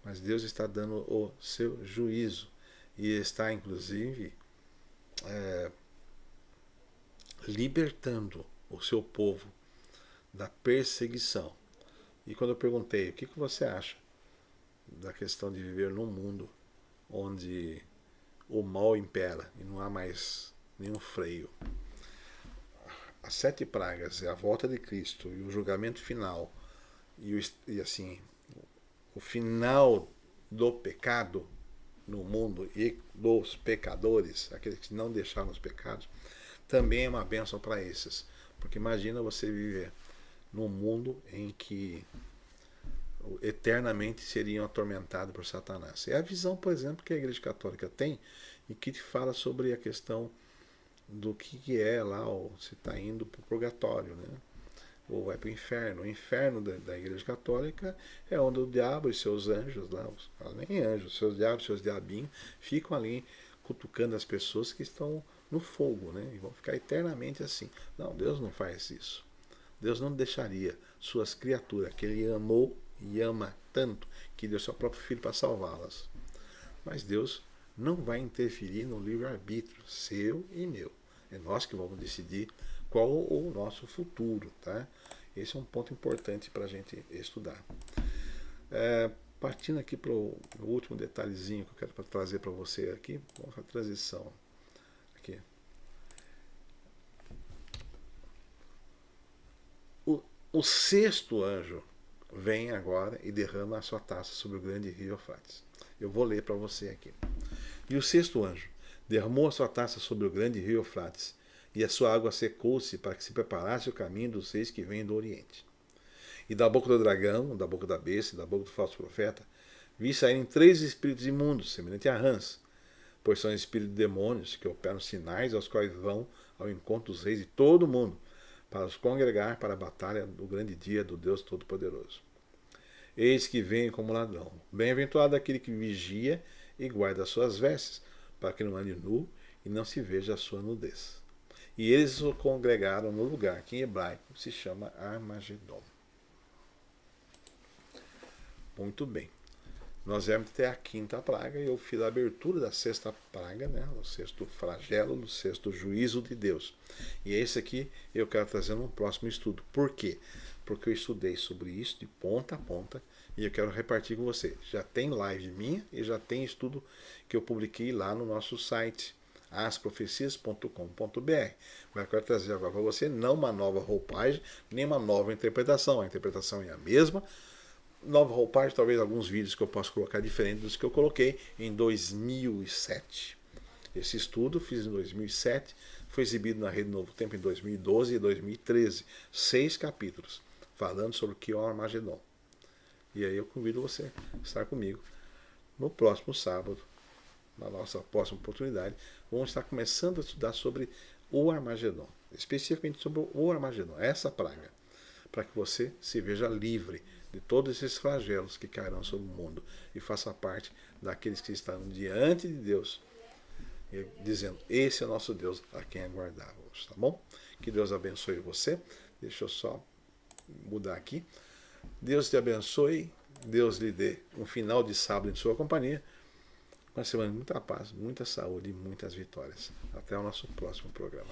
mas Deus está dando o seu juízo e está, inclusive, libertando o seu povo da perseguição. E quando eu perguntei, o que você acha da questão de viver num mundo onde o mal impera e não há mais nenhum freio? As 7 pragas, a volta de Cristo e o julgamento final e assim, o final do pecado no mundo e dos pecadores, aqueles que não deixaram os pecados, também é uma bênção para esses. Porque imagina você viver num mundo em que eternamente seriam atormentados por Satanás. É a visão, por exemplo, que a Igreja Católica tem e que te fala sobre a questão do que é lá, se está indo para o purgatório, né? Ou vai para o inferno. O inferno da Igreja Católica é onde o diabo e seus anjos, lá, nem anjos, seus diabos, seus diabinhos, ficam ali cutucando as pessoas que estão no fogo, né? E vão ficar eternamente assim. Não, Deus não faz isso. Deus não deixaria suas criaturas, que Ele amou e ama tanto, que deu seu próprio Filho para salvá-las. Mas Deus não vai interferir no livre-arbítrio seu e meu. É nós que vamos decidir qual o nosso futuro, tá? Esse é um ponto importante para a gente estudar. Partindo aqui para o último detalhezinho que eu quero trazer para você aqui, vamos a transição. Aqui. O 6º anjo vem agora e derrama a sua taça sobre o grande rio Eufrates. Eu vou ler para você aqui. E o 6º anjo derramou a sua taça sobre o grande rio Eufrates, e a sua água secou-se para que se preparasse o caminho dos 6 que vêm do Oriente. E da boca do dragão, da boca da besta e da boca do falso profeta, Vi saírem 3 espíritos imundos, semelhante a rãs, pois são espíritos de demônios que operam sinais aos quais vão ao encontro dos reis de todo o mundo, para os congregar para a batalha do grande dia do Deus Todo-Poderoso. Eis que vem como ladrão. Bem-aventurado aquele que vigia e guarda as suas vestes, para que não ande nu e não se veja a sua nudez. E eles o congregaram no lugar que em hebraico se chama Armagedon. Muito bem. Nós vamos ter a 5ª praga e eu fiz a abertura da 6ª praga, né? O 6º flagelo, o 6º juízo de Deus. E esse aqui eu quero trazer num próximo estudo. Por quê? Porque eu estudei sobre isso de ponta a ponta e eu quero repartir com você. Já tem live minha e já tem estudo que eu publiquei lá no nosso site, asprofecias.com.br. Mas eu quero trazer agora para você não uma nova roupagem, nem uma nova interpretação. A interpretação é a mesma. Nova roupagem, talvez alguns vídeos que eu possa colocar diferentes dos que eu coloquei em 2007. Esse estudo fiz em 2007, foi exibido na Rede Novo Tempo em 2012 e 2013. 6 capítulos, falando sobre o que é o Armagedon. E aí eu convido você a estar comigo no próximo sábado, na nossa próxima oportunidade. Vamos estar começando a estudar sobre o Armagedon, especificamente sobre o Armagedon, essa praga, para que você se veja livre de todos esses flagelos que cairão sobre o mundo e faça parte daqueles que estão diante de Deus, dizendo, esse é o nosso Deus a quem aguardávamos, tá bom? Que Deus abençoe você. Deixa eu só mudar aqui. Deus te abençoe, Deus lhe dê um final de sábado em sua companhia, uma semana de muita paz, muita saúde e muitas vitórias. Até o nosso próximo programa.